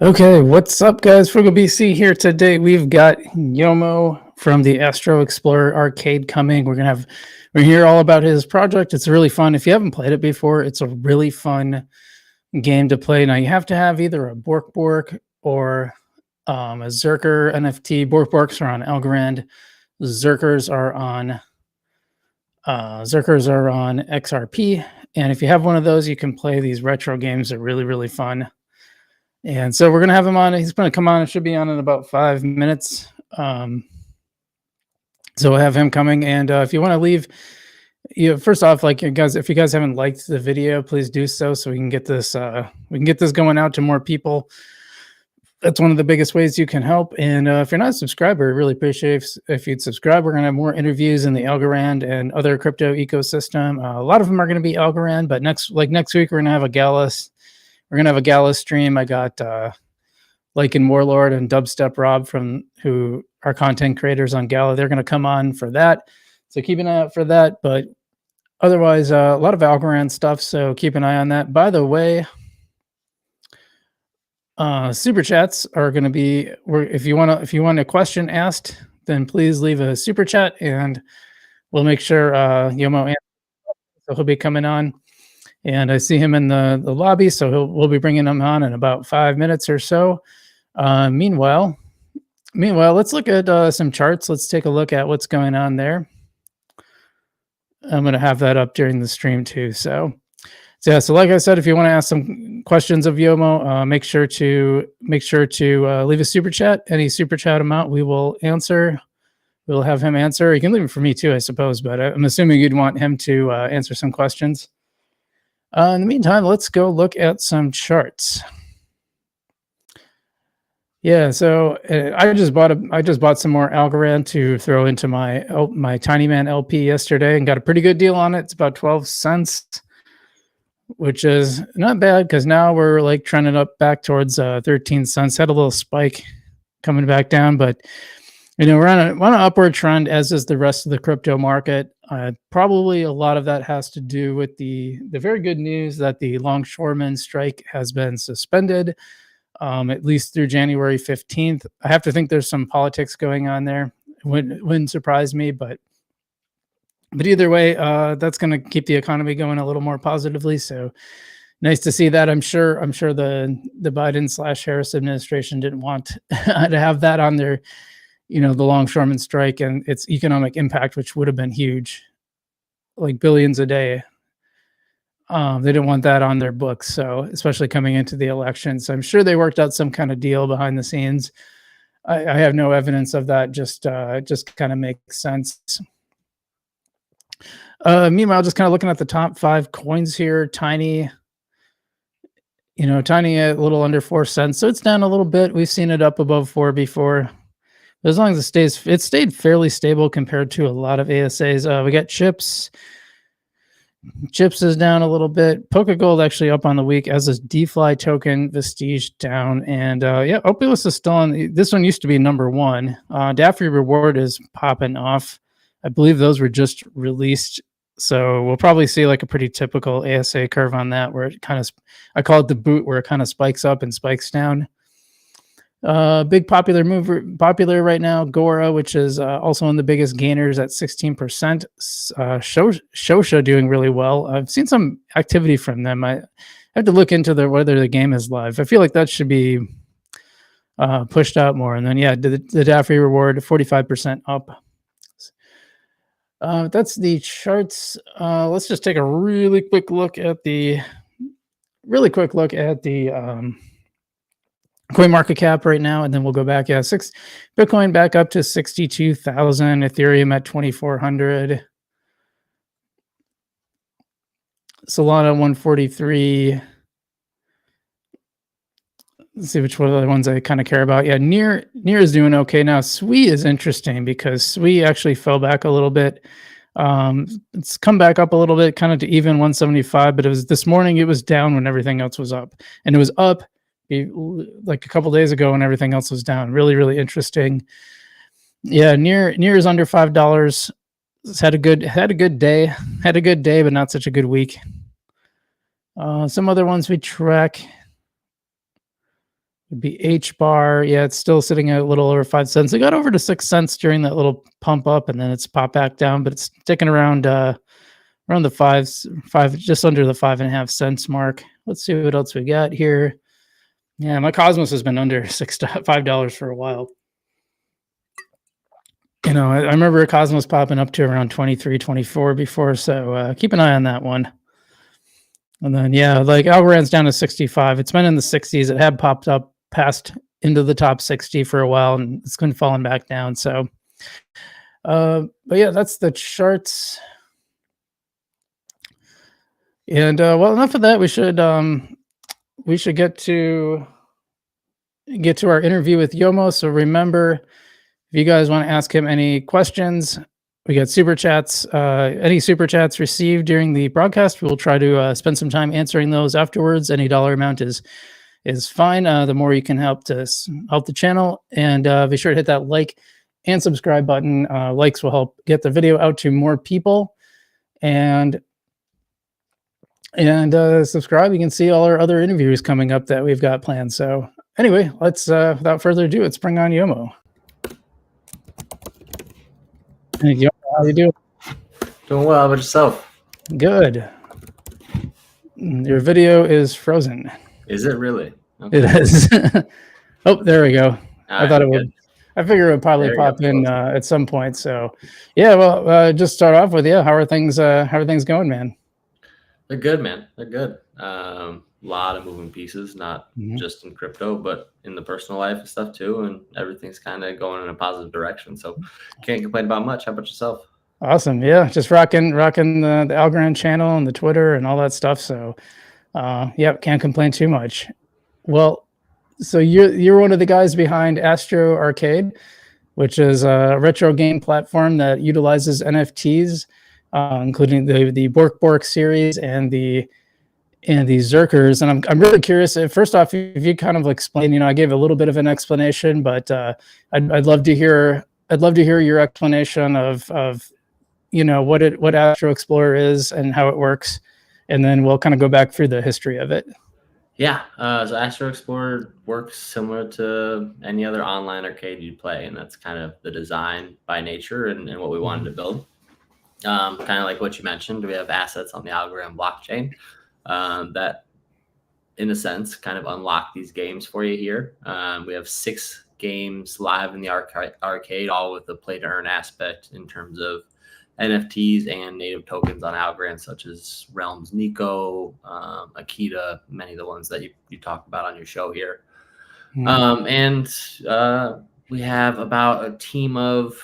Okay, what's up, guys? Frugal BC here today. We've got Yomo from the Astro Explorer arcade coming. We're gonna hear all about his project. It's really fun. If you haven't played it before, it's a really fun game to play. Now you have to have either a Bork or a Xerker NFT. Borks are on Algorand. Xerkers are on XRP. And if you have one of those, you can play these retro games. They're really fun. And so we're going to have him on. He's going to come on. It should be on in about 5 minutes. So we'll have him coming. And if you want to leave, first off, like you guys, if you guys haven't liked the video, please do so we can get this going out to more people. That's one of the biggest ways you can help. And if you're not a subscriber, I really appreciate if you'd subscribe. We're going to have more interviews in the Algorand and other crypto ecosystem. A lot of them are going to be Algorand, but next week we're going to have a gala. We're gonna have a gala stream. I got and Warlord and Dubstep Rob who are content creators on Gala. They're gonna come on for that. So keep an eye out for that. But otherwise, a lot of Algorand stuff. So keep an eye on that. By the way, super chats are gonna be if you want a question asked, then please leave a super chat and we'll make sure Yomo answers. So he'll be coming on. And I see him in the lobby, so we'll be bringing him on in about 5 minutes or so. Meanwhile, let's look at some charts. Let's take a look at what's going on there. I'm going to have that up during the stream too. So like I said, if you want to ask some questions of Yomo, make sure to leave a super chat. Any super chat amount, we will answer. We'll have him answer. You can leave it for me too, I suppose, but I'm assuming you'd want him to answer some questions. In the meantime, let's go look at some charts. Yeah, so I just bought some more Algorand to throw into my Tiny Man LP yesterday and got a pretty good deal on it. It's about 12 cents, which is not bad because now we're like trending up back towards 13 cents. Had a little spike coming back down, but we're on an upward trend, as is the rest of the crypto market. Probably a lot of that has to do with the very good news that the longshoreman strike has been suspended, at least through January 15th. I have to think there's some politics going on there. Wouldn't surprise me, but either way, that's going to keep the economy going a little more positively. So nice to see that. I'm sure the Biden/Harris administration didn't want to have that on their the longshoreman strike and its economic impact, which would have been huge, like billions a day. They didn't want that on their books. So especially coming into the election. So I'm sure they worked out some kind of deal behind the scenes. I have no evidence of that. Just kind of makes sense. Meanwhile, just kind of looking at the top 5 coins here, Tiny a little under 4 cents. So it's down a little bit. We've seen it up above 4 before. As long as it stayed fairly stable compared to a lot of ASAs. We got Chips. Chips is down a little bit. Polka Gold actually up on the week, as is DeFi token, Vestige down. And Opulus is still on. This one used to be number 1. dapp Reward is popping off. I believe those were just released. So we'll probably see like a pretty typical ASA curve on that, where it kind of, I call it the boot, where it kind of spikes up and spikes down. Big popular right now, Gora, which is also one of the biggest gainers at 16%. Shosha doing really well. I've seen some activity from them. I have to look into whether the game is live. I feel like that should be pushed out more. And then the dapp Reward 45% up. That's the charts. Let's just take a really quick look at the coin market cap right now, and then we'll go back. Bitcoin back up to 62,000, Ethereum at 2,400, Solana 143. Let's see which one of the ones I kind of care about. Near is doing okay now. SWI is interesting because SWI actually fell back a little bit. It's come back up a little bit, kind of to even 175, but it was this morning. It was down when everything else was up, and it was up like a couple days ago when everything else was down. Really interesting. Near is under $5. It's had a good day, but not such a good week. Some other ones we track. It'd be H bar. Yeah, it's still sitting at a little over 5 cents. It got over to 6 cents during that little pump up, and then it's popped back down, but it's sticking around around the five, just under the 5.5 cents mark. Let's see what else we got here. Yeah, my Cosmos has been under $5 for a while. You know, I remember Cosmos popping up to around 23, 24 before, so keep an eye on that one. And then, yeah, like Algorand's down to 65. It's been in the 60s. It had popped up past into the top 60 for a while, and it's been falling back down. So, but yeah, that's the charts. And well, enough of that. We should get to our interview with Yomo. So remember, if you guys want to ask him any questions, we got super chats. Any super chats received during the broadcast, we'll try to spend some time answering those afterwards. Any dollar amount is fine. The more you can help the channel, and be sure to hit that like and subscribe button. Likes will help get the video out to more people, and subscribe. You can see all our other interviews coming up that we've got planned. So anyway, let's without further ado, let's bring on Yomo. Hey, Yomo, how you doing? Doing well. How about yourself? Good. Your video is frozen. Is it really? Okay. It is. Oh, there we go. I thought it would. Good. I figure it would probably pop in at some point. So, yeah. Well, just start off with how are things? How are things going, man? They're good, man. They're good. A lot of moving pieces, not just in crypto, but in the personal life and stuff too. And everything's kind of going in a positive direction. So, can't complain about much. How about yourself? Awesome. Yeah, just rocking the Algorand channel and the Twitter and all that stuff. So, yeah, can't complain too much. Well, so you're one of the guys behind Astro Arcade, which is a retro game platform that utilizes NFTs, including the Bork series and the Xerkers. And I'm really curious. First off, if you kind of explain, I gave a little bit of an explanation, but I'd love to hear your explanation of what Astro Explorer is and how it works, and then we'll kind of go back through the history of it. Yeah, so Astro Explorer works similar to any other online arcade you'd play, and that's kind of the design by nature and what we wanted to build. Kind of like what you mentioned, we have assets on the Algorand blockchain that, in a sense, kind of unlock these games for you here. We have 6 games live in the arcade, all with the play-to-earn aspect in terms of NFTs and native tokens on Algorand, such as Realms Nico, Akita, many of the ones that you talk about on your show here. And we have about a team of,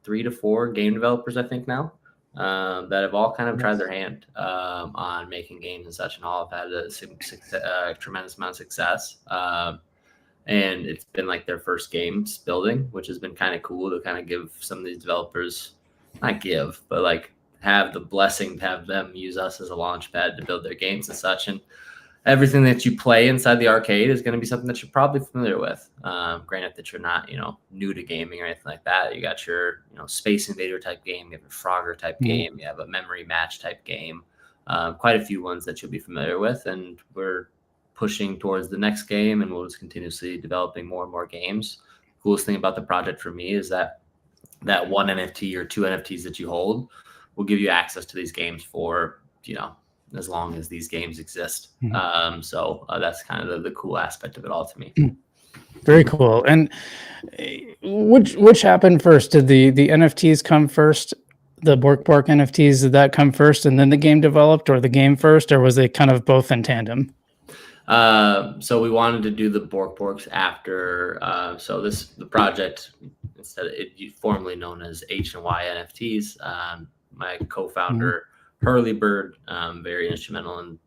3 to 4 game developers, I think now, that have all kind of tried their hand on making games and such, and all have had a tremendous amount of success. And it's been like their first games building, which has been kind of cool to kind of give some of these developers, not give, but like have the blessing to have them use us as a launch pad to build their games and such. And everything that you play inside the arcade is going to be something that you're probably familiar with. Granted that you're not, new to gaming or anything like that. You got your, Space Invader type game, you have a Frogger type game, you have a memory match type game, quite a few ones that you'll be familiar with. And we're pushing towards the next game, and we'll just continuously developing more and more games. Coolest thing about the project for me is that one NFT or 2 NFTs that you hold will give you access to these games for, as long as these games exist. So that's kind of the cool aspect of it all to me. Very cool. And which happened first? Did the NFTs come first? The Bork NFTs, did that come first and then the game developed, or the game first, or was it kind of both in tandem? So we wanted to do the Borks after. So the project, instead of it formerly known as H&Y NFTs, my co-founder Hurley Bird, very instrumental in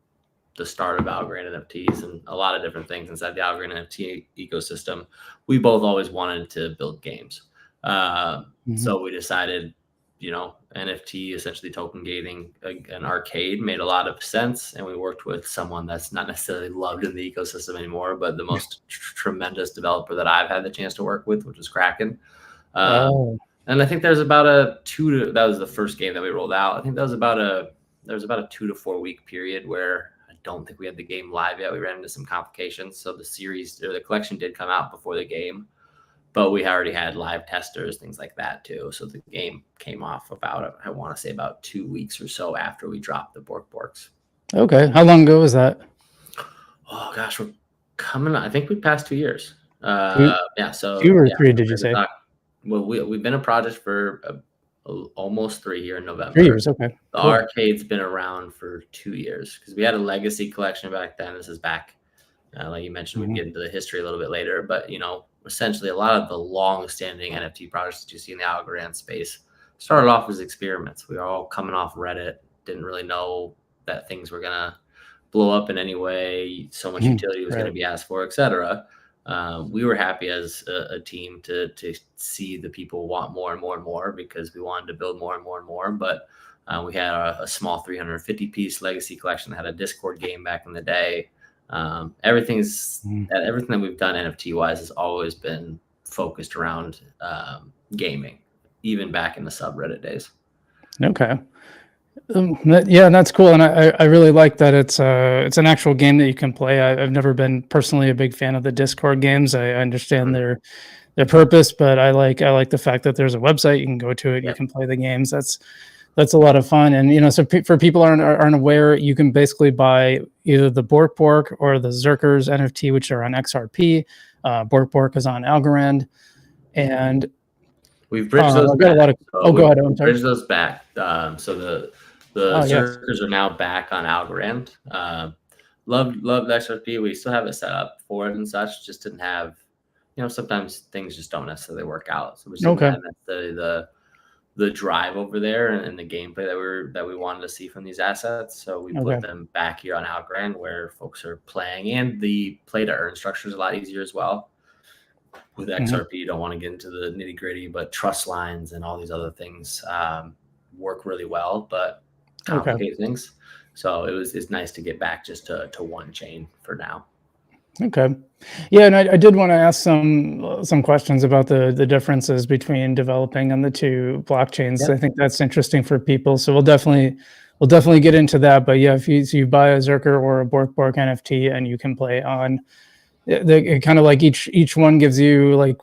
the start of Algorand NFTs and a lot of different things inside the Algorand NFT ecosystem. We both always wanted to build games. So we decided, NFT, essentially token gating an arcade, made a lot of sense. And we worked with someone that's not necessarily loved in the ecosystem anymore, but the most tremendous developer that I've had the chance to work with, which is Kraken. And I think there's about that was the first game that we rolled out. I think that was about a 2 to 4 week period where don't think we had the game live yet. We ran into some complications. So the series or the collection did come out before the game, but we already had live testers, things like that too. So the game came off about, I want to say about 2 weeks or so after we dropped the Borks. Okay. How long ago was that? Oh gosh, we're coming, I think we passed 2 years. Yeah. So 2 or 3, did you say? Well, we've been a project for almost 3 here in November. 3 years. Okay. The arcade's been around for 2 years because we had a legacy collection back then. This is back, like you mentioned, we'd get into the history a little bit later, but essentially a lot of the long-standing NFT projects that you see in the Algorand space started off as experiments. We were all coming off Reddit, didn't really know that things were gonna blow up in any way, so much utility was going to be asked for, etc. We were happy as a team to see the people want more and more and more because we wanted to build more and more and more. But we had a small 350 piece legacy collection that had a Discord game back in the day. Everything that we've done NFT wise has always been focused around gaming, even back in the subreddit days. Okay. Yeah, that's cool, and I really like that it's an actual game that you can play. I've never been personally a big fan of the Discord games. I understand their purpose, but I like the fact that there's a website you can go to it. You can play the games. That's a lot of fun, and so for people aren't aware, you can basically buy either the Bork or the Xerkers NFT, which are on XRP. Bork is on Algorand, and we've bridged those. Got a lot of. Go ahead. I'm sorry. Bridged those back. So the Xerkers are now back on Algorand. Loved XRP. We still have it set up for it and such. Just didn't have, sometimes things just don't necessarily work out. So we just didn't have necessarily the drive over there and the gameplay that we wanted to see from these assets. So we put them back here on Algorand where folks are playing, and the play to earn structure is a lot easier as well. With XRP, you don't want to get into the nitty gritty, but trust lines and all these other things work really well, but complicate things. So it's nice to get back just to one chain for now. Okay. Yeah, and I did want to ask some questions about the differences between developing on the two blockchains. Yep. I think that's interesting for people. So we'll definitely get into that. But yeah, if you buy a Xerker or a Bork NFT and you can play on the kind of like each one gives you like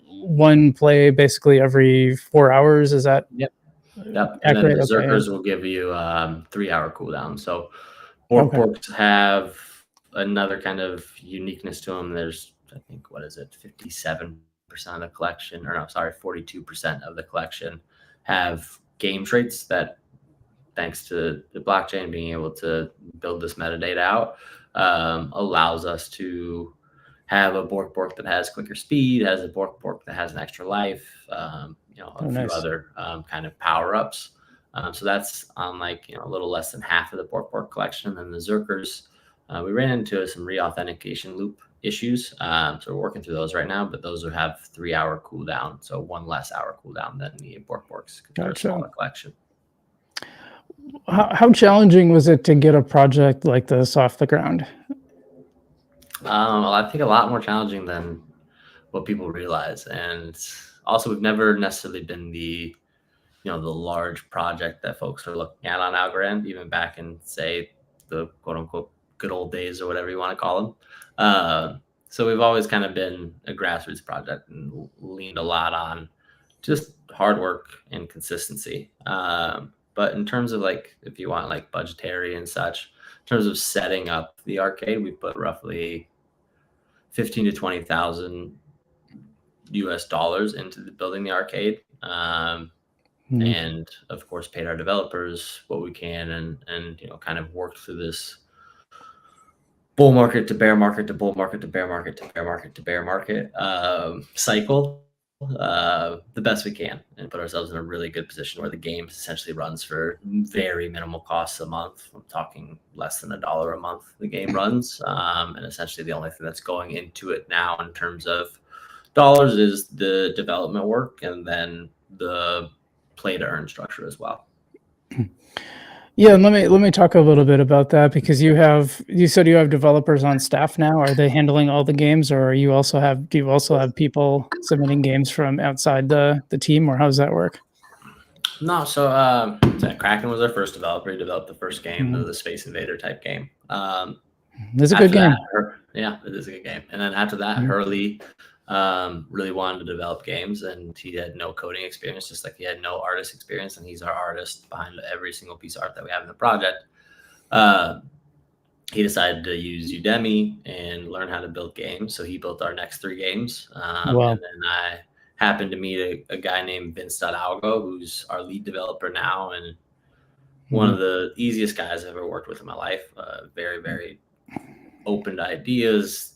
one play basically every 4 hours. Is that? Yep. Yep. And then the Xerkers will give you 3-hour cooldown. So Borks have another kind of uniqueness to them. There's, I think, 57% of the collection, 42% of the collection have game traits that, thanks to the blockchain being able to build this metadata out, allows us to have a Bork that has quicker speed, has a Bork that has an extra life, a few other kind of power-ups. So that's on a little less than half of the Bork collection. And the Xerkers, we ran into some re-authentication loop issues. So we're working through those right now, but those will have 3-hour cooldown. So 1 less hour cooldown than the Borks compared to smaller collection. How challenging was it to get a project like this off the ground? Well, I think a lot more challenging than what people realize. And also, we've never necessarily been the large project that folks are looking at on Algorand, even back in, say, the quote unquote good old days or whatever you want to call them. So we've always kind of been a grassroots project and leaned a lot on just hard work and consistency. But in terms of if you want budgetary and such, in terms of setting up the arcade, we put roughly $15,000 to $20,000 US into building the arcade. And of course paid our developers what we can and kind of worked through this bull market to bear market to bull market to bear market to bear market to bear market cycle the best we can, and put ourselves in a really good position where the game essentially runs for very minimal costs a month. I'm talking less than $1 a month the game runs, and essentially the only thing that's going into it now in terms of dollars is the development work and then the play to earn structure as well. Yeah, and let me talk a little bit about that, because you said you have developers on staff now. Are they handling all the games, or do you also have people submitting games from outside the team, or how does that work? No, so Kraken was our first developer. He developed the first game, the Space Invader type game. It's a good game. Yeah, it is a good game. And then after that, Hurley really wanted to develop games, and he had no coding experience, just like he had no artist experience, and he's our artist behind every single piece of art that we have in the project. He decided to use Udemy and learn how to build games. So he built our next 3 games. And then I happened to meet a guy named Vince.Algo, who's our lead developer now, and one of the easiest guys I've ever worked with in my life. Very, very open to ideas,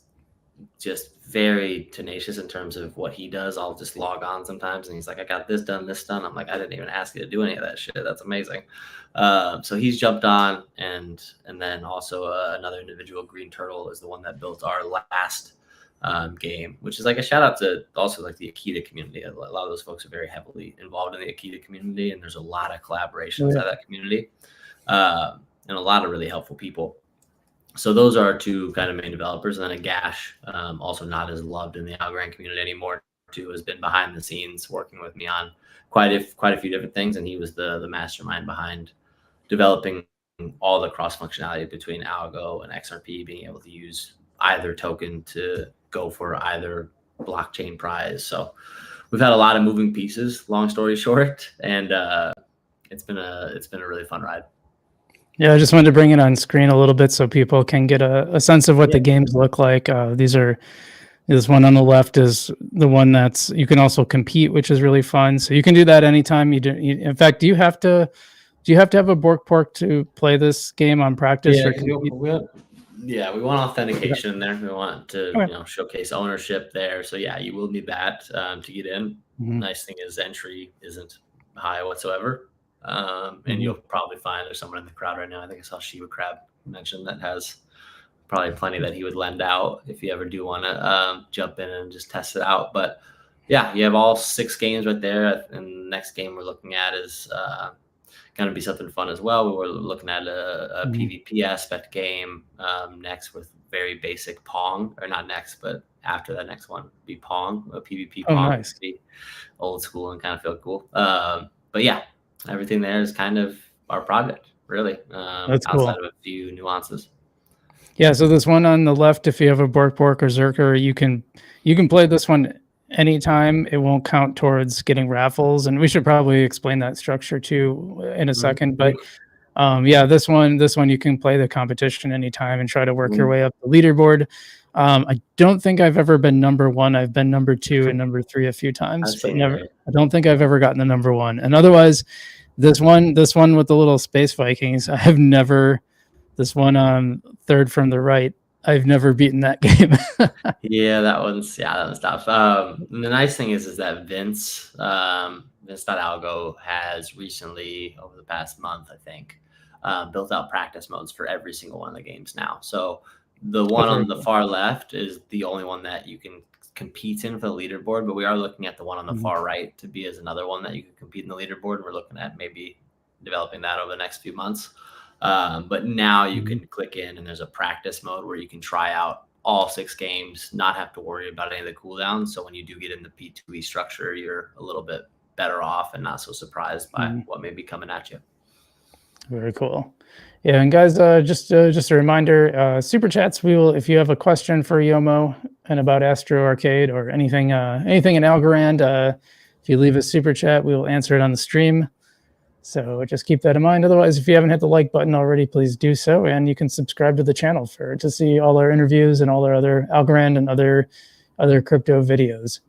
just very tenacious in terms of what he does. I'll just log on sometimes and he's like, I got this done. I'm like, I didn't even ask you to do any of that shit. That's amazing. So he's jumped on, and then also another individual, Green Turtle, is the one that built our last game, which is like a shout out to also like the Akita community. A lot of those folks are very heavily involved in the Akita community, and there's a lot of collaboration inside that community, and a lot of really helpful people. So those are 2 kind of main developers. And then Agash, also not as loved in the Algorand community anymore, too, has been behind the scenes working with me on quite a few different things. And he was the mastermind behind developing all the cross functionality between Algo and XRP, being able to use either token to go for either blockchain prize. So we've had a lot of moving pieces, long story short, and it's been a really fun ride. Yeah, I just wanted to bring it on screen a little bit so people can get a sense of what the games look like. This one on the left is the one that's, you can also compete, which is really fun. So you can do that anytime. In fact, do you have to have a Bork to play this game on practice? Yeah, we want authentication in there. We want to showcase ownership there. So yeah, you will need that to get in. Nice thing is entry isn't high whatsoever. And you'll probably find there's someone in the crowd right now. I think I saw Shiva Crab mention that has probably plenty that he would lend out if you ever do want to jump in and just test it out. But yeah, you have all 6 games right there. And the next game we're looking at is going to be something fun as well. We were looking at a PvP aspect game next with very basic Pong, or not next, but after that next one be Pong, a PvP Pong. Nice. Be old school and kind of feel cool. But yeah, everything there is kind of our project, really. That's outside cool. of a few nuances. Yeah, so this one on the left, if you have a Bork or Xerker, you can play this one anytime. It won't count towards getting raffles, and we should probably explain that structure too in a second. But yeah, this one you can play the competition anytime and try to work your way up the leaderboard. I don't think I've ever been number 1. I've been number 2 and number 3 a few times, but never. I don't think I've ever gotten the number 1. And otherwise, this one with the little space Vikings, I have never. This one third from the right, I've never beaten that game. Yeah, that one's tough. The nice thing is that Vince.Algo has recently, over the past month, I think, built out practice modes for every single one of the games now. So the one on the far left is the only one that you can compete in for the leaderboard, but we are looking at the one on the far right to be as another one that you can compete in the leaderboard. We're looking at maybe developing that over the next few months. But now you can click in and there's a practice mode where you can try out all 6 games, not have to worry about any of the cooldowns. So when you do get in the P2E structure, you're a little bit better off and not so surprised by what may be coming at you. Very cool. Yeah, and guys, just a reminder, super chats. We will, if you have a question for Yomo and about Astro Arcade or anything in Algorand, if you leave a super chat, we will answer it on the stream. So just keep that in mind. Otherwise, if you haven't hit the like button already, please do so. And you can subscribe to the channel to see all our interviews and all our other Algorand and other crypto videos.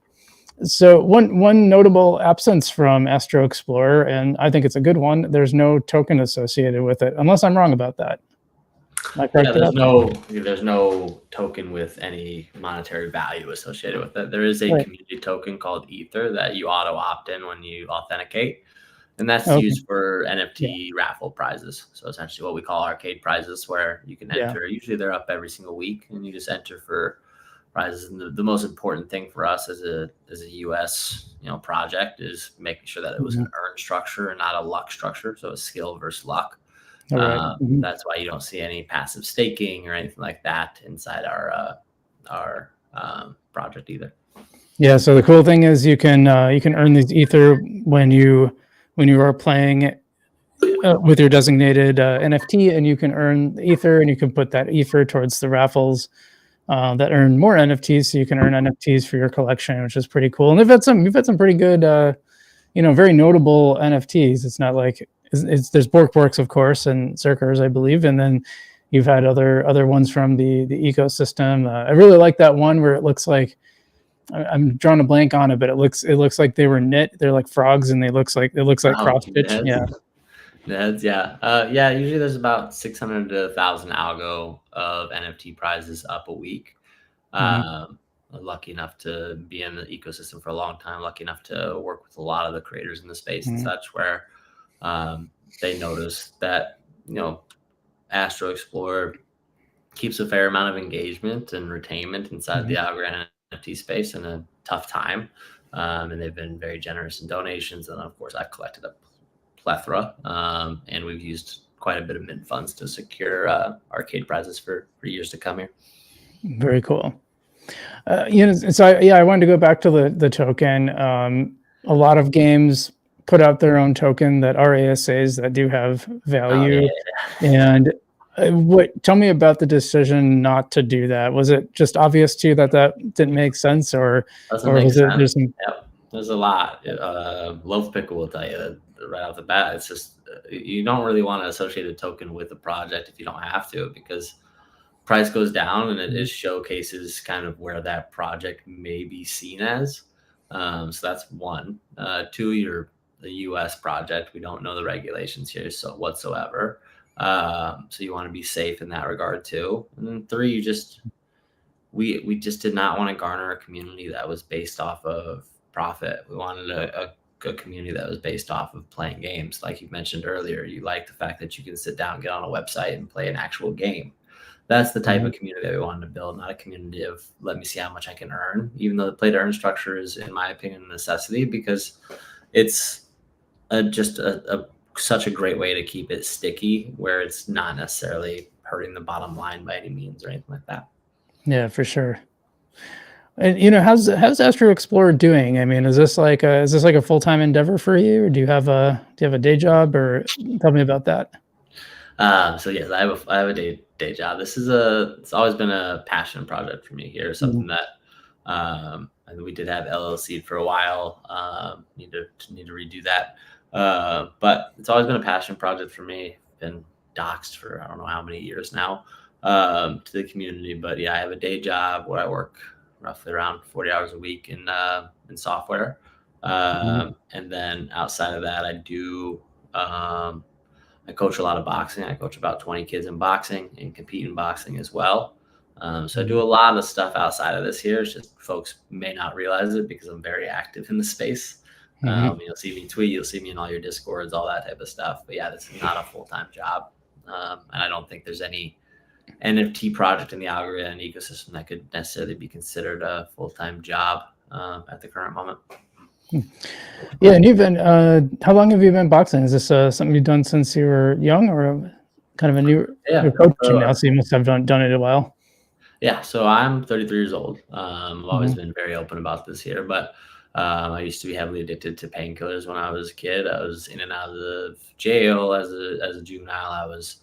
So one notable absence from Astro Explorer, and I think it's a good one, there's no token associated with it, unless I'm wrong about that. There's no token with any monetary value associated with it. There is a community token called Ether that you auto opt in when you authenticate. And that's used for NFT raffle prizes. So essentially what we call arcade prizes, where you can enter. Usually they're up every single week, and you just enter for prizes. And the most important thing for us as a US project is making sure that it was an earn structure and not a luck structure. So a skill versus luck. That's why you don't see any passive staking or anything like that inside our project either. Yeah. So the cool thing is you can earn these Ether when you when you are playing with your designated NFT, and you can earn ether, and you can put that ether towards the raffles that earn more NFTs, so you can earn NFTs for your collection, which is pretty cool. And you've had some pretty good, very notable NFTs. It's not like there's Borks, of course, and Xerkers, I believe, and then you've had other ones from the ecosystem. I really like that one where it looks like, I'm drawing a blank on it, but it looks like they were knit. They're like frogs, and it looks like cross stitch. Yeah. Yeah. Usually there's about 600 to 1,000 algo of NFT prizes up a week. Lucky enough to be in the ecosystem for a long time. Lucky enough to work with a lot of the creators in the space and such, where they notice that Astro Explorer keeps a fair amount of engagement and retainment inside the Algorand NFT space in a tough time, and they've been very generous in donations. And of course, I've collected a plethora, and we've used quite a bit of mint funds to secure arcade prizes for years to come here. Very cool. I wanted to go back to the token. A lot of games put out their own token that are ASAs that do have value. And tell me about the decision not to do that. Was it just obvious to you that didn't make sense, or was it there's some? Yep. There's a lot. Loaf Pickle will tell you that right off the bat. It's just you don't really want to associate a token with a project if you don't have to, because price goes down and it showcases kind of where that project may be seen as. So that's one. Two, you're the U.S. project. We don't know the regulations here whatsoever. So you want to be safe in that regard too. And then three, we just did not want to garner a community that was based off of profit. We wanted a community that was based off of playing games. Like you mentioned earlier, you like the fact that you can sit down, get on a website, and play an actual game. That's the type of community that we wanted to build, not a community of let me see how much I can earn, even though the play to earn structure is, in my opinion, a necessity, because it's such a great way to keep it sticky, where it's not necessarily hurting the bottom line by any means or anything like that. Yeah, for sure. And how's Astro Explorer doing? I mean, is this like a full-time endeavor for you, or do you have a day job, or tell me about that? So yes, I have a day job. It's always been a passion project for me here. Something that we did have LLC for a while. Need to redo that. But it's always been a passion project for me. Been doxed for I don't know how many years now to the community. But yeah, I have a day job where I work roughly around 40 hours a week in software. And then outside of that, I do I coach a lot of boxing. I coach about 20 kids in boxing and compete in boxing as well. So I do a lot of stuff outside of this here. It's just folks may not realize it because I'm very active in the space. You'll see me tweet, you'll see me in all your Discords, all that type of stuff. But yeah, this is not a full-time job. And I don't think there's any NFT project in the Algorand ecosystem that could necessarily be considered a full-time job at the current moment. Yeah, and you've been how long have you been boxing? Is this something you've done since you were young, or kind of a new you're coaching now, so you must have done it a while? Yeah, so I'm 33 years old. I've always been very open about this here, but I used to be heavily addicted to painkillers when I was a kid. I was in and out of jail as a juvenile. I was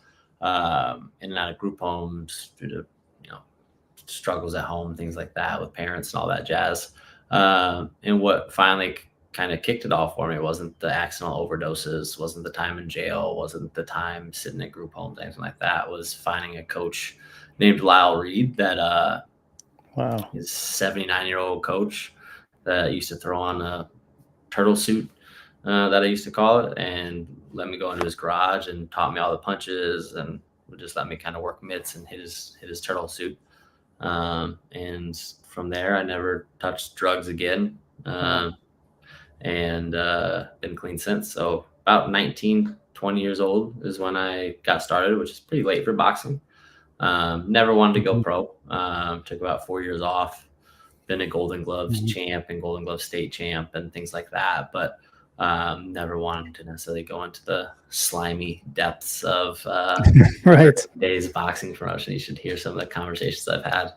in and out of group homes due to struggles at home, things like that with parents and all that jazz. And what finally kind of kicked it all for me wasn't the accidental overdoses, wasn't the time in jail, wasn't the time sitting at group homes, anything like that. Was finding a coach named Lyle Reed that he's a 79-year-old coach that used to throw on a turtle suit that I used to call it, and let me go into his garage and taught me all the punches and would just let me kind of work mitts and hit his turtle suit. And from there, I never touched drugs again, and been clean since. So about 19, 20 years old is when I got started, which is pretty late for boxing. Never wanted to go pro. Took about 4 years off. Been a Golden Gloves champ and Golden Glove state champ and things like that, but never wanted to necessarily go into the slimy depths of today's boxing promotion. You should hear some of the conversations I've had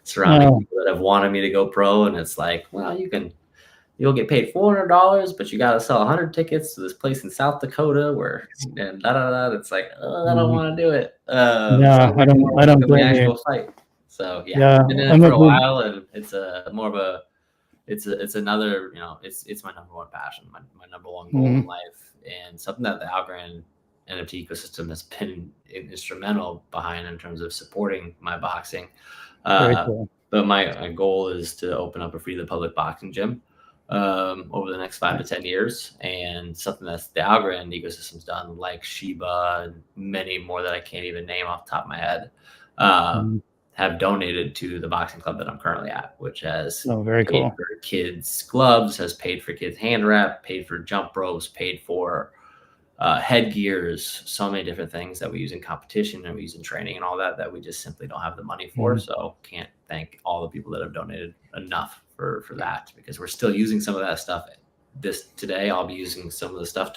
surrounding people that have wanted me to go pro, and it's like, well, you can you'll get paid $400, but you got to sell 100 tickets to this place in South Dakota where, and da da da. It's like, oh, I don't want to do it. Yeah, I don't blame you. Fight. So Yeah, I've been in it for a while, and it's more of a, it's another, it's my number one passion, my number one goal in life, and something that the Algorand NFT ecosystem has been instrumental behind in terms of supporting my boxing. Very cool. But my goal is to open up a free to the public boxing gym over the next 5 to 10 years, and something that the Algorand ecosystem's done, like Shiba and many more that I can't even name off the top of my head, have donated to the boxing club that I'm currently at, which has very paid cool for kids' gloves, has paid for kids' hand wrap, paid for jump ropes, paid for headgears, so many different things that we use in competition and we use in training and all that we just simply don't have the money for. So can't thank all the people that have donated enough for that, because we're still using some of that stuff today. I'll be using some of the stuff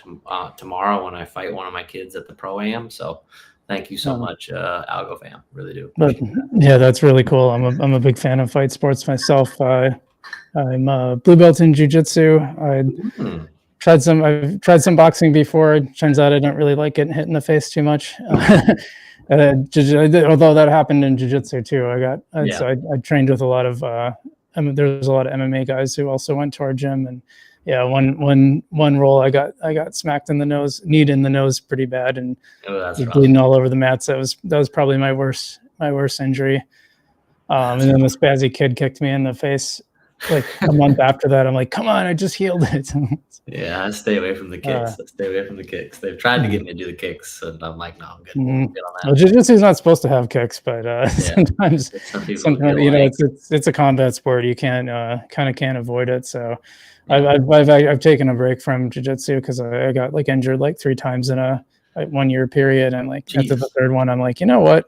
tomorrow when I fight one of my kids at the Pro-Am. So thank you so much, Algo fam. Really do. Yeah, that's really cool. I'm a big fan of fight sports myself. I'm a blue belt in jiu-jitsu. I've tried some boxing before. Turns out I don't really like getting hit in the face too much. Although that happened in jiu-jitsu too. So I trained with a lot of there's a lot of MMA guys who also went to our gym, and one roll I got smacked in the nose, kneed in the nose pretty bad, and bleeding all over the mats. That was probably my worst injury. And then this spazzy kid kicked me in the face like a month after that. I'm like, come on, I just healed it. Yeah, I stay away from the kicks. They've tried to get me to do the kicks, and I'm like, no, I'm good. Good on that. Well, jiu-jitsu is not supposed to have kicks, but sometimes it's a combat sport. You can't avoid it. So I've taken a break from jiu-jitsu because I got like injured like 3 times in a 1 year period, and like after the third one, I'm like, you know what,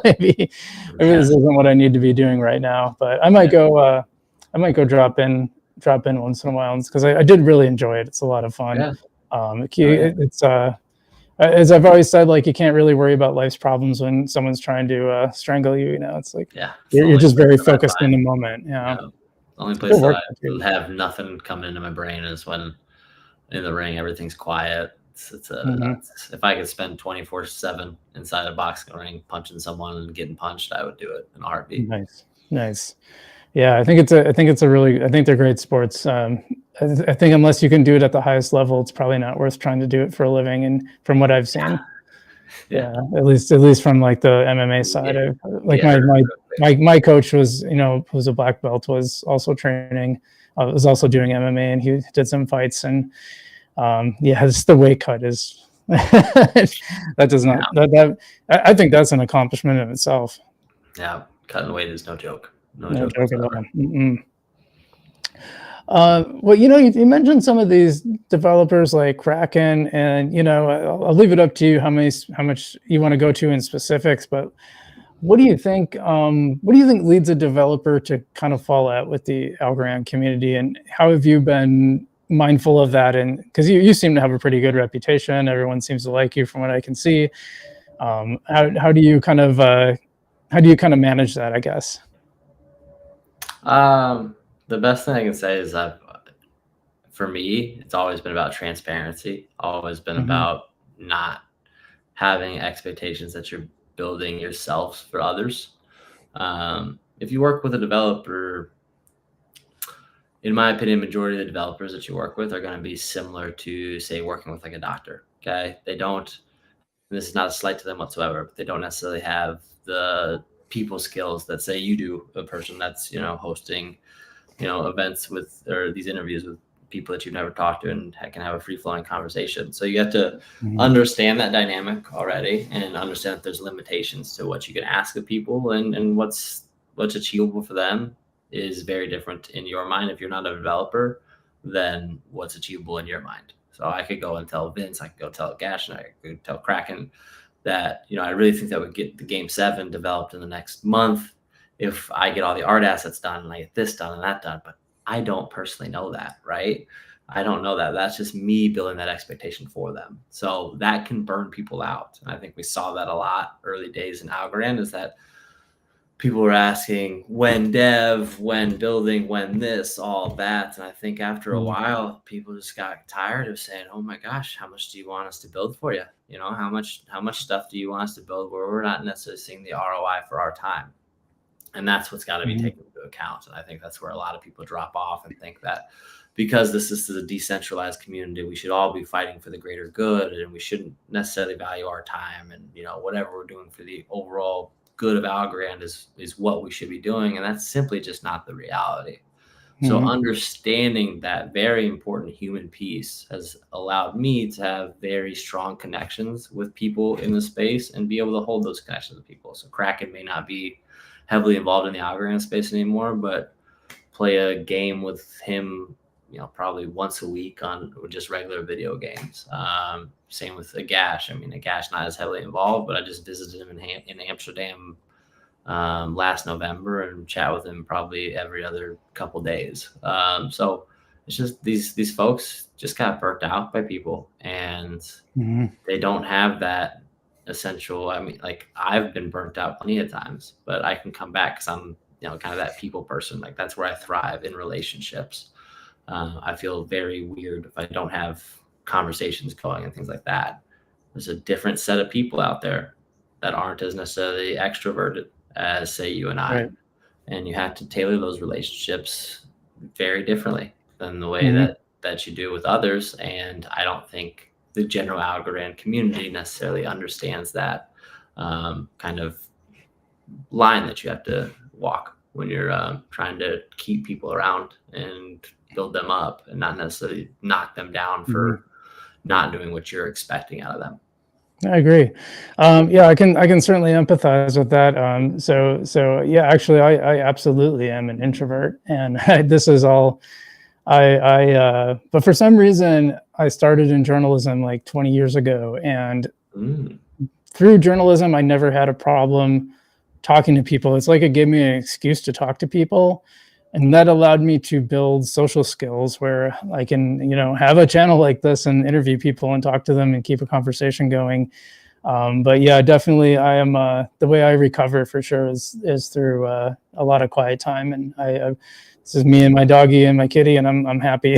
maybe this isn't what I need to be doing right now. But I might go drop in once in a while, because I did really enjoy it. It's a lot of fun. It's as I've always said, like, you can't really worry about life's problems when someone's trying to strangle you. It's like you're just very focused in the moment. The only place that I have nothing come into my brain is when in the ring everything's quiet. If I could spend 24/7 inside a boxing ring punching someone and getting punched, I would do it in a heartbeat. Nice. Yeah, I think they're great sports. I think unless you can do it at the highest level, it's probably not worth trying to do it for a living. And from what I've seen, at least from like the MMA side, my coach was, who's a black belt, was also training, was also doing MMA, and he did some fights. And it's the weight cut is that does not that I think that's an accomplishment in itself. Yeah, cutting weight is no joke. No joke at all. Well, you mentioned some of these developers like Kraken, and I'll leave it up to you how much you want to go to in specifics. But what do you think? What do you think leads a developer to kind of fall out with the Algorand community, and how have you been mindful of that? And because you seem to have a pretty good reputation, everyone seems to like you from what I can see. How do you kind of manage that, I guess? The best thing I can say is that for me, it's always been about transparency, always been about not having expectations that you're building yourself for others. If you work with a developer, in my opinion, majority of the developers that you work with are going to be similar to, say, working with like a doctor. Okay. They don't, this is not a slight to them whatsoever, but they don't necessarily have the people skills that, say, you do, a person that's, hosting, events with, or these interviews with people that you've never talked to and can have a free flowing conversation. So you have to understand that dynamic already and understand that there's limitations to what you can ask of people, and what's achievable for them is very different in your mind if you're not a developer than what's achievable in your mind. So I could go and tell Vince, I could go tell Gash, and I could tell Kraken that, I really think that would get the game 7 developed in the next month if I get all the art assets done and I get this done and that done. But I don't personally know that, right? I don't know that. That's just me building that expectation for them. So that can burn people out. And I think we saw that a lot early days in Algorand, is that people were asking when dev, when building, when this, all that. And I think after a while, people just got tired of saying, oh my gosh, how much do you want us to build for you? You know, how much stuff do you want us to build where we're not necessarily seeing the ROI for our time? And that's what's got to be taken into account. And I think that's where a lot of people drop off and think that because this is a decentralized community, we should all be fighting for the greater good, and we shouldn't necessarily value our time, and, you know, whatever we're doing for the overall good of Algorand is what we should be doing. And that's simply just not the reality. So understanding that very important human piece has allowed me to have very strong connections with people in the space and be able to hold those connections with people. So Kraken may not be heavily involved in the Algorand space anymore, but play a game with him, you know, probably once a week on just regular video games. Same with Agash. I mean, Agash not as heavily involved, but I just visited him in Amsterdam last November and chat with him probably every other couple days. So it's just these folks just got burnt out by people, and they don't have that essential. I mean, like, I've been burnt out plenty of times, but I can come back because I'm, you know, kind of that people person. Like, that's where I thrive in relationships. I feel very weird if I don't have conversations going and things like that. There's a different set of people out there that aren't as necessarily extroverted as, say, you and I. Right. And you have to tailor those relationships very differently than the way that you do with others. And I don't think the general Algorand community necessarily understands that kind of line that you have to walk when you're trying to keep people around and build them up, and not necessarily knock them down for not doing what you're expecting out of them. I agree. Yeah, I can certainly empathize with that. So yeah, actually, I absolutely am an introvert, and this is all. But for some reason, I started in journalism like 20 years ago, and through journalism, I never had a problem talking to people. It's like it gave me an excuse to talk to people, and that allowed me to build social skills where I can, you know, have a channel like this and interview people and talk to them and keep a conversation going. But yeah, definitely, I am. The way I recover for sure is through a lot of quiet time, and this is me and my doggy and my kitty, and I'm happy.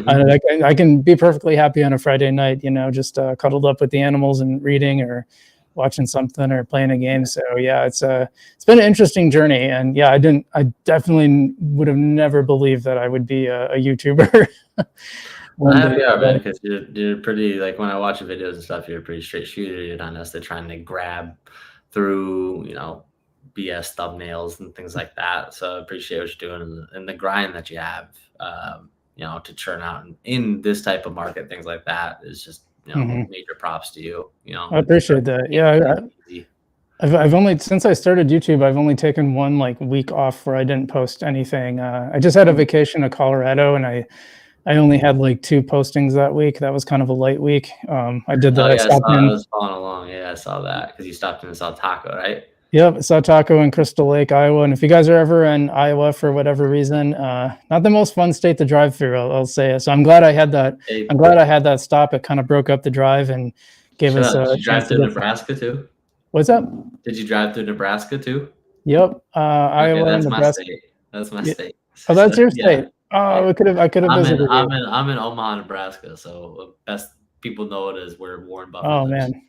I can be perfectly happy on a Friday night, you know, just cuddled up with the animals and reading or watching something or playing a game. So yeah, it's been an interesting journey, and yeah, I definitely would have never believed that I would be a YouTuber. Man, because you're pretty, like, when I watch your videos and stuff, you're a pretty straight shooter. You're not necessarily trying to grab through, you know, BS thumbnails and things like that. So I appreciate what you're doing and the grind that you have, you know, to churn out in this type of market. Things like that is just, you know, major props to you. You know, I appreciate that. Yeah, I've only, since I started YouTube, I've only taken one like week off where I didn't post anything. I just had a vacation to Colorado, and I only had like 2 postings that week. That was kind of a light week. I did that. I was following along. Yeah, I saw that because you stopped in and saw Taco, right? Yep, saw Taco in Crystal Lake, Iowa. And if you guys are ever in Iowa for whatever reason, not the most fun state to drive through, I'll say. So I'm glad I had that. I'm glad I had that stop. It kind of broke up the drive and gave us a. Did you drive through Nebraska too? What's up? Did you drive through Nebraska too? Yep, Iowa and Nebraska. That's my state. Oh, that's your state. Oh, I could have visited. I'm in Omaha, Nebraska. So best people know it as where Warren Buffett lives. Man.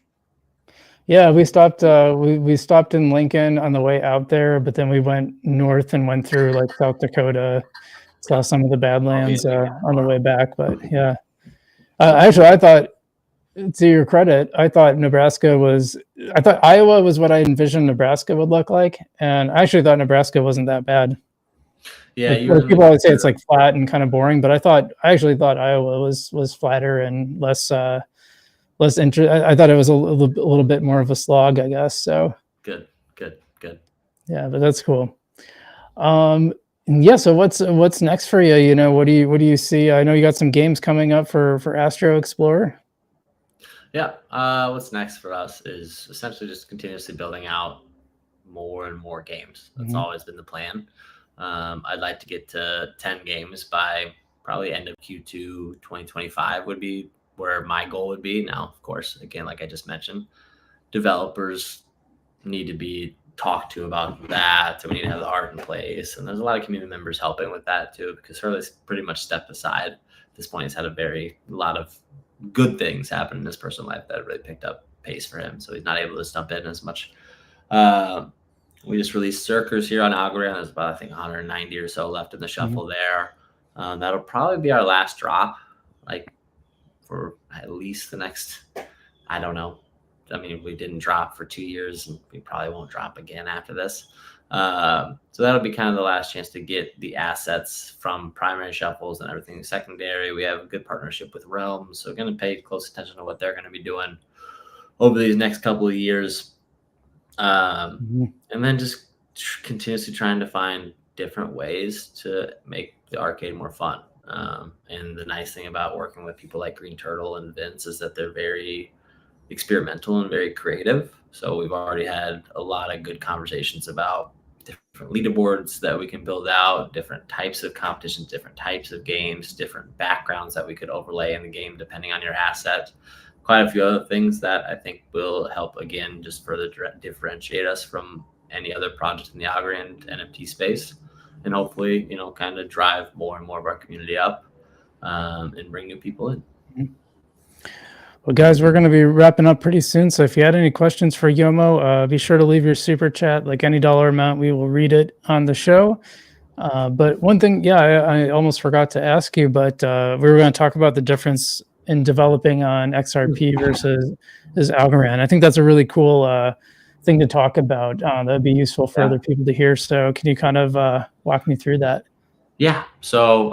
Yeah, we stopped. We stopped in Lincoln on the way out there, but then we went north and went through like South Dakota, saw some of the Badlands on the way back. But yeah, actually, I thought, to your credit, I thought Iowa was what I envisioned Nebraska would look like, and I actually thought Nebraska wasn't that bad. Yeah, like, people always say it's like flat and kind of boring, but I actually thought Iowa was flatter and less interest. I thought it was a little bit more of a slog, I guess. So good. Yeah, but that's cool. Yeah. So what's next for you? You know, what do you see? I know you got some games coming up for Astro Explorer. Yeah. What's next for us is essentially just continuously building out more and more games. That's always been the plan. I'd like to get to 10 games by probably end of Q2 2025 would be where my goal would be. Now, of course, again, like I just mentioned, developers need to be talk to about that. So we need to have the art in place. And there's a lot of community members helping with that too, because Hurley's pretty much stepped aside at this point. He's had a lot of good things happen in his personal life that really picked up pace for him. So he's not able to stump in as much. We just released Xerkers here on Algorand. There's about, I think, 190 or so left in the shuffle there. That'll probably be our last drop, like for at least the next, I don't know. I mean, we didn't drop for 2 years, and we probably won't drop again after this. So that'll be kind of the last chance to get the assets from primary shuffles and everything secondary. We have a good partnership with Realm, so we're going to pay close attention to what they're going to be doing over these next couple of years. And then just continuously trying to find different ways to make the arcade more fun. And the nice thing about working with people like Green Turtle and Vince is that they're very experimental and very creative. So we've already had a lot of good conversations about different leaderboards that we can build out, different types of competitions, different types of games, different backgrounds that we could overlay in the game depending on your asset. Quite a few other things that I think will help, again, just further differentiate us from any other project in the Algorand NFT space, and hopefully, kind of drive more and more of our community up and bring new people in. Well, guys, we're going to be wrapping up pretty soon. So if you had any questions for Yomo, be sure to leave your super chat, like any dollar amount. We will read it on the show. But one thing, I almost forgot to ask you, but we were going to talk about the difference in developing on XRP versus Algorand. I think that's a really cool thing to talk about. That'd be useful for other people to hear. So can you kind of walk me through that? Yeah. So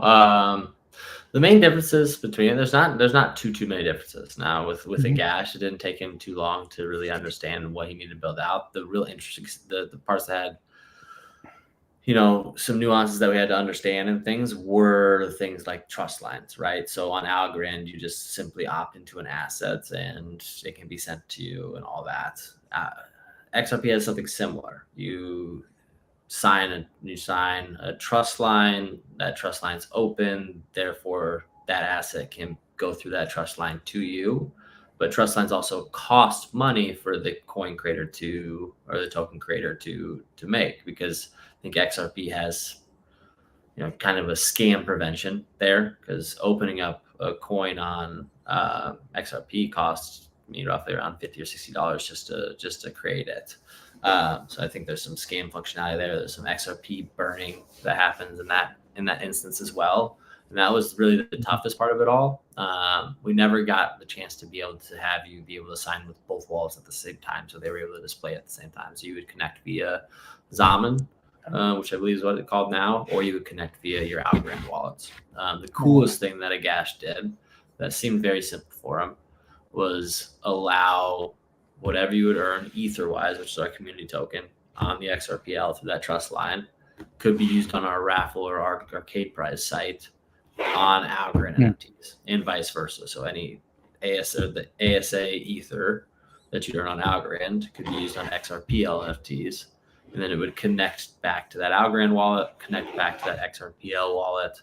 the main differences between there's not too many differences. Now with Agash, it didn't take him too long to really understand what he needed to build out. The real interesting the parts that had some nuances that we had to understand and things were things like trust lines, right? So on Algorand, you just simply opt into an asset and it can be sent to you and all that. XRP has something similar. You sign a trust line. That trust line's open. Therefore, that asset can go through that trust line to you. But trust lines also cost money for the coin creator or the token creator to make, because I think XRP has, kind of a scam prevention there, because opening up a coin on XRP costs me roughly around $50 or $60 just to create it. So I think there's some scam functionality there. There's some XRP burning that happens in that instance as well. And that was really the toughest part of it all. We never got the chance to be able to have you be able to sign with both wallets at the same time. So they were able to display at the same time. So you would connect via Zaman, which I believe is what it's called now, or you would connect via your Algorand wallets. The coolest thing that Agash did that seemed very simple for him was allow whatever you would earn Ether-wise, which is our community token, on the XRPL through that trust line, could be used on our raffle or our arcade prize site on Algorand NFTs, and vice versa. So any the ASA Ether that you earn on Algorand could be used on XRPL NFTs, and then it would connect back to that Algorand wallet, connect back to that XRPL wallet.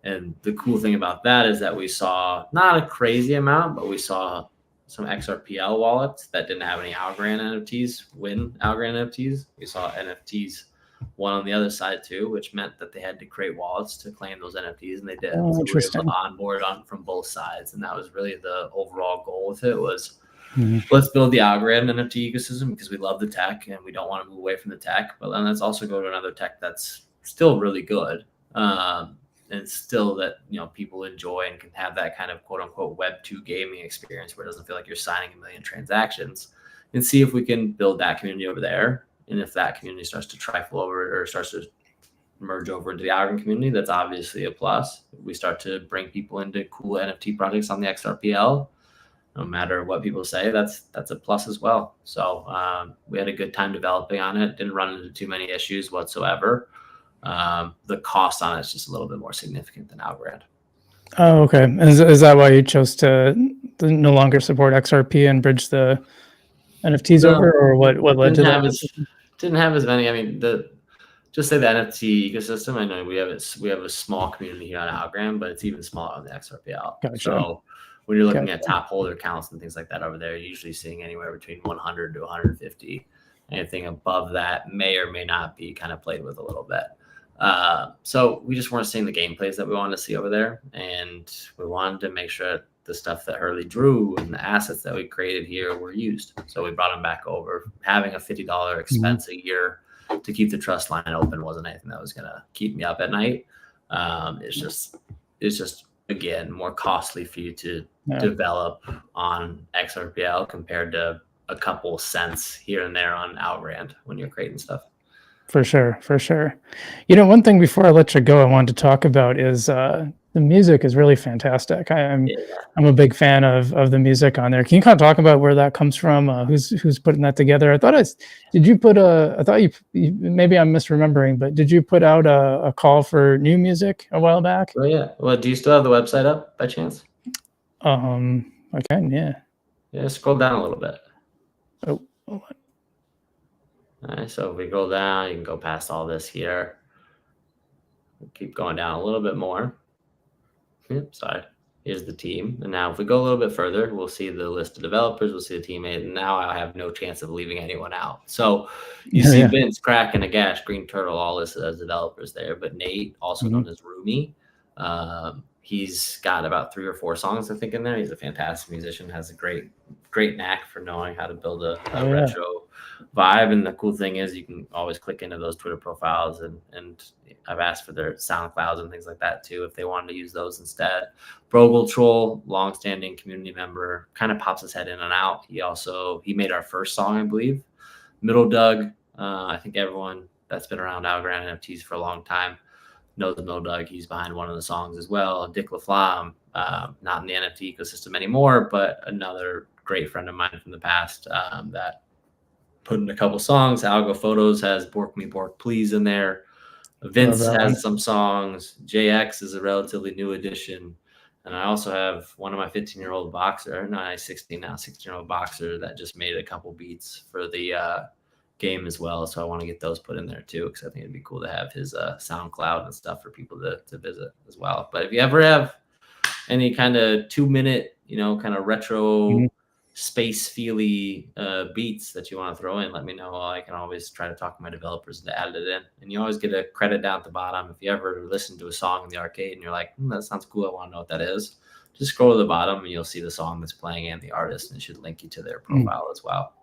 And the cool thing about that is that we saw not a crazy amount, but we saw some XRPL wallets that didn't have any Algorand NFTs win Algorand NFTs. We saw NFTs one on the other side too, which meant that they had to create wallets to claim those NFTs, and they did. So we were able to onboard from both sides, and that was really the overall goal with it was let's build the Algorand NFT ecosystem because we love the tech and we don't want to move away from the tech, but then let's also go to another tech that's still really good. And still that, people enjoy and can have that kind of quote unquote Web2 gaming experience where it doesn't feel like you're signing a million transactions, and see if we can build that community over there. And if that community starts to trifle over or starts to merge over into the Algorand community, that's obviously a plus. If we start to bring people into cool NFT projects on the XRPL, no matter what people say, that's a plus as well. So we had a good time developing on it. Didn't run into too many issues whatsoever. The cost on it is just a little bit more significant than Algorand. Oh, okay. Is that why you chose to no longer support XRP and bridge the NFTs over, or what led to that? Didn't have as many. I mean, just say the NFT ecosystem. I know we have a small community here on Algorand, but it's even smaller on the XRPL. Gotcha. So when you're looking at top holder counts and things like that over there, you're usually seeing anywhere between 100 to 150. Anything above that may or may not be kind of played with a little bit. So we just weren't seeing the gameplays that we wanted to see over there, and we wanted to make sure the stuff that Hurley drew and the assets that we created here were used. So we brought them back over. Having a $50 expense a year to keep the trust line open wasn't anything that was going to keep me up at night. It's just again more costly for you to develop on XRPL compared to a couple cents here and there on Algorand when you're creating stuff. For sure, for sure. You know, one thing before I let you go, I wanted to talk about is the music is really fantastic. I'm a big fan of the music on there. Can you kind of talk about where that comes from? Who's putting that together? I thought maybe I'm misremembering, but did you put out a call for new music a while back? Oh yeah. Well, do you still have the website up by chance? I can, yeah. Yeah, scroll down a little bit. Oh, hold on. All right, so if we go down, you can go past all this here. Keep going down a little bit more. Yep, sorry. Here's the team. And now if we go a little bit further, we'll see the list of developers. We'll see the teammate. And now I have no chance of leaving anyone out. So you see Vince, Kraken, Agash, Green Turtle, all listed as developers there. But Nate, also known as Rumi, he's got about 3 or 4 songs, I think, in there. He's a fantastic musician, has a great knack for knowing how to build a retro vibe. And the cool thing is you can always click into those Twitter profiles, and I've asked for their SoundClouds and things like that too, if they wanted to use those instead. Brogel Troll, longstanding community member, kind of pops his head in and out. He made our first song, I believe. Middle Doug, I think everyone that's been around Algorand-NFTs for a long time knows Middle Doug. He's behind one of the songs as well. Dick LaFlamme, not in the NFT ecosystem anymore, but another great friend of mine from the past that put in a couple songs. Algo Photos has Bork Me Bork Please in there. Vince has some songs. JX is a relatively new addition. And I also have one of my 16-year-old boxer, no, 16-year-old boxer that just made a couple beats for the game as well. So I want to get those put in there too, because I think it'd be cool to have his SoundCloud and stuff for people to visit as well. But if you ever have any kind of 2-minute, kind of retro space feely beats that you want to throw in, let me know. I can always try to talk to my developers to add it in. And you always get a credit down at the bottom. If you ever listen to a song in the arcade and you're like, that sounds cool, I want to know what that is, just scroll to the bottom and you'll see the song that's playing and the artist, and it should link you to their profile as well.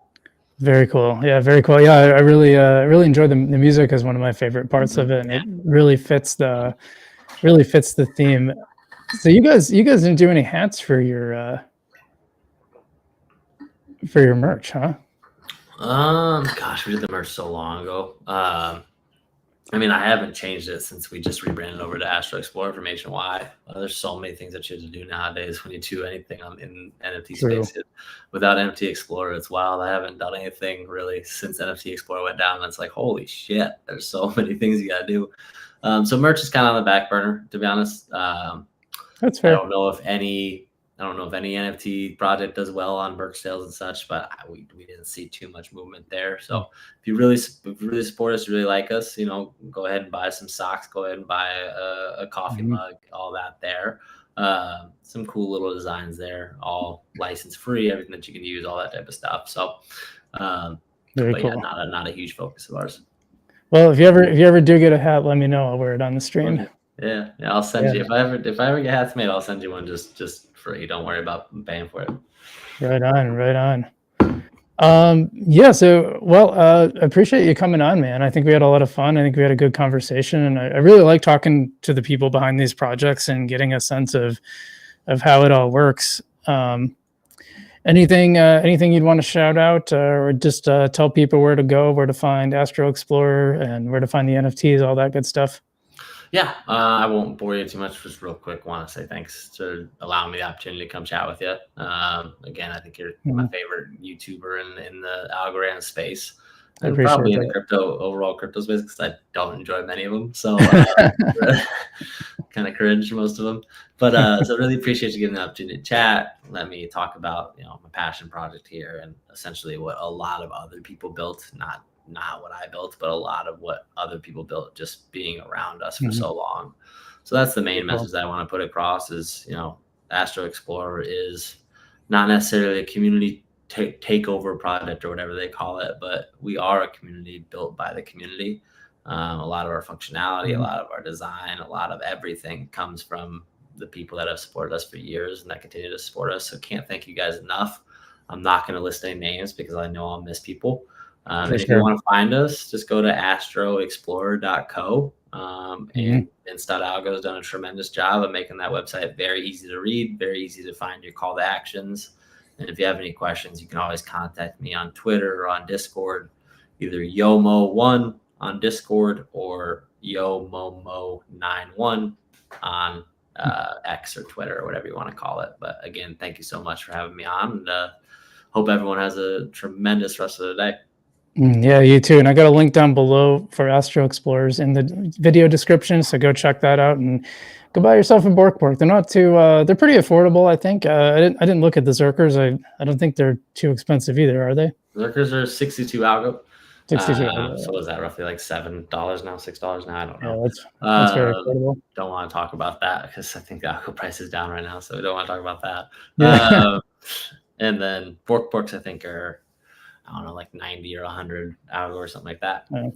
Very cool. Yeah, very cool. Yeah, I really enjoy the music as one of my favorite parts of it. And it really fits the theme. So you guys didn't do any hats for your merch, huh? Gosh, we did the merch so long ago. I mean, I haven't changed it since we just rebranded over to Astro Explorer Information Y. There's so many things that you have to do nowadays when you do anything in NFT space. Without NFT Explorer, it's wild. I haven't done anything really since NFT Explorer went down. And it's like, holy shit, there's so many things you got to do. So merch is kind of on the back burner, to be honest. That's fair. I don't know if any NFT project does well on Bork sales and such, but we didn't see too much movement there. So if you really support us, really like us, go ahead and buy some socks, go ahead and buy a coffee mug, all that there. Some cool little designs there, all license free, everything that you can use, all that type of stuff. So, Very cool. Yeah, not a huge focus of ours. Well, if you ever do get a hat, let me know. I'll wear it on the stream. Yeah, I'll send you. If I ever get hats made, I'll send you one just free. Don't worry about paying for it. Right on. Yeah. So, I appreciate you coming on, man. I think we had a lot of fun. I think we had a good conversation, and I really like talking to the people behind these projects and getting a sense of how it all works. Anything you'd want to shout out, or just tell people where to go, where to find Astro Explorer, and where to find the NFTs, all that good stuff? Yeah, I won't bore you too much. Just real quick, want to say thanks for allowing me the opportunity to come chat with you. Again, I think you're my favorite YouTuber in the Algorand space, and probably in the overall crypto space, because I don't enjoy many of them. So kind of cringe most of them. But so really appreciate you giving the opportunity to chat. Let me talk about my passion project here, and essentially what a lot of other people built, not what I built, but a lot of what other people built, just being around us for so long. So that's the main message that I want to put across is, Astro Explorer is not necessarily a community takeover project or whatever they call it, but we are a community built by the community. A lot of our functionality, a lot of our design, a lot of everything comes from the people that have supported us for years and that continue to support us. So can't thank you guys enough. I'm not going to list any names because I know I'll miss people. And if you want to find us, just go to astroexplorer.co. And Vince.algo has done a tremendous job of making that website very easy to read, very easy to find your call to actions. And if you have any questions, you can always contact me on Twitter or on Discord, either Yomo1 on Discord or Yomomo91 on X or Twitter or whatever you want to call it. But again, thank you so much for having me on, and hope everyone has a tremendous rest of the day. Yeah, you too. And I got a link down below for Astro Explorers in the video description, so go check that out and go buy yourself a Bork. They're not too they're pretty affordable, I think. I didn't look at the Xerkers. I don't think they're too expensive either, are they? Xerkers are 62 algo. 62. So is that roughly like $7 now, $6 now? I don't know. Yeah, that's very affordable. Don't want to talk about that because I think the algo price is down right now, so we don't want to talk about that. Yeah. And then Borks I think are, I don't know, like 90 or 100 algo or something like that. Yeah.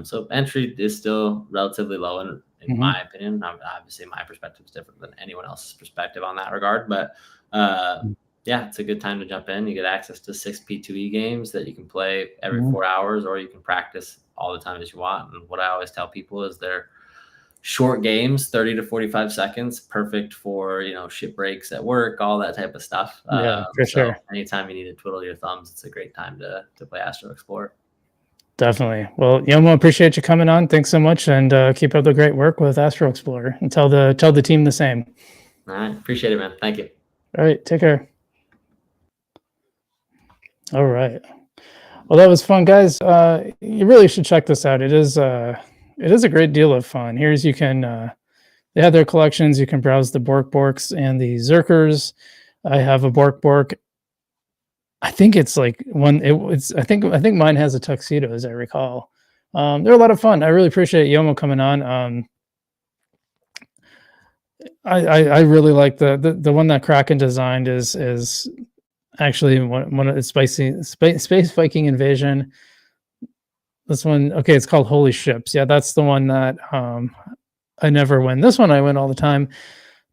So entry is still relatively low in my opinion. Obviously, my perspective is different than anyone else's perspective on that regard, but yeah, it's a good time to jump in. You get access to 6 P2E games that you can play every 4 hours, or you can practice all the time as you want. And what I always tell people is they're short games, 30 to 45 seconds, perfect for, ship breaks at work, all that type of stuff. Yeah, for sure. Anytime you need to twiddle your thumbs, it's a great time to play Astro Explorer. Definitely. Well, Yomo, appreciate you coming on. Thanks so much, and keep up the great work with Astro Explorer. And tell the team the same. All right, appreciate it, man. Thank you. All right, take care. All right. Well, that was fun, guys. You really should check this out. It is a great deal of fun. Here's you can they have their collections. You can browse the Borks and the Xerkers. I have a Bork. I think it's like one. I think mine has a tuxedo, as I recall. They're a lot of fun. I really appreciate Yomo coming on. I really like the one that Kraken designed is actually one of the Space Viking Invasion. This one, okay, it's called Holy Ships. Yeah, that's the one that I never win. This one I win all the time.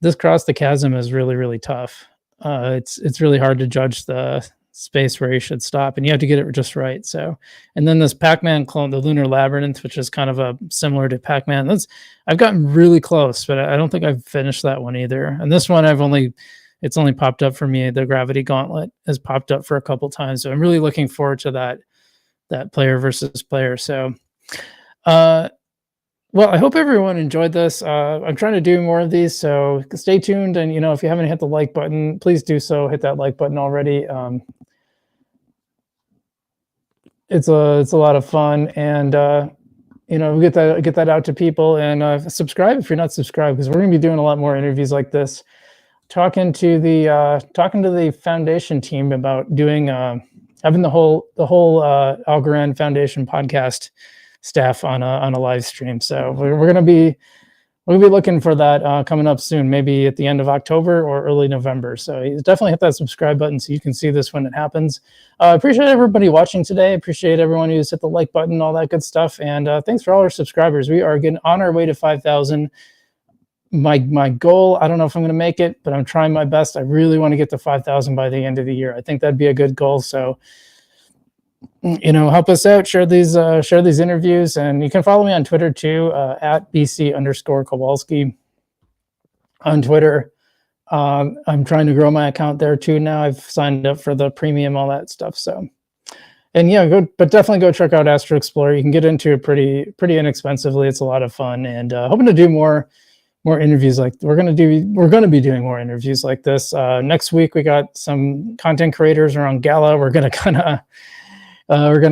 This Cross the Chasm is really, really tough. It's really hard to judge the space where you should stop, and you have to get it just right. So, and then this Pac-Man clone, the Lunar Labyrinth, which is kind of a similar to Pac-Man. I've gotten really close, but I don't think I've finished that one either. And this one it's only popped up for me. The Gravity Gauntlet has popped up for a couple times, so I'm really looking forward to that player versus player. So, well, I hope everyone enjoyed this. I'm trying to do more of these, so stay tuned. And if you haven't hit the like button, please do so. Hit that like button already. It's a lot of fun, and we get that out to people. And subscribe if you're not subscribed, because we're going to be doing a lot more interviews like this. Talking to the foundation team about doing having the whole Algorand Foundation podcast staff on a live stream. So we're gonna be looking for that coming up soon, maybe at the end of October or early November. So definitely hit that subscribe button so you can see this when it happens. Appreciate everybody watching today. Appreciate everyone who's hit the like button, all that good stuff. And thanks for all our subscribers. We are getting on our way to 5,000. My goal, I don't know if I'm going to make it, but I'm trying my best. I really want to get to 5,000 by the end of the year. I think that'd be a good goal. So, help us out, share these interviews, and you can follow me on Twitter too, at BC_Kowalski on Twitter. I'm trying to grow my account there too now. I've signed up for the premium, all that stuff. So, and yeah, definitely go check out Astro Explorer. You can get into it pretty inexpensively. It's a lot of fun, and hoping to do more interviews like we're going to be doing more interviews like this. Next week we got some content creators around Gala. We're going to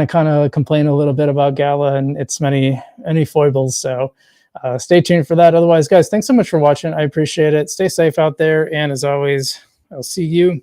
kind of complain a little bit about Gala and its many foibles. So stay tuned for that. Otherwise, guys, thanks so much for watching. I appreciate it. Stay safe out there, and as always, I'll see you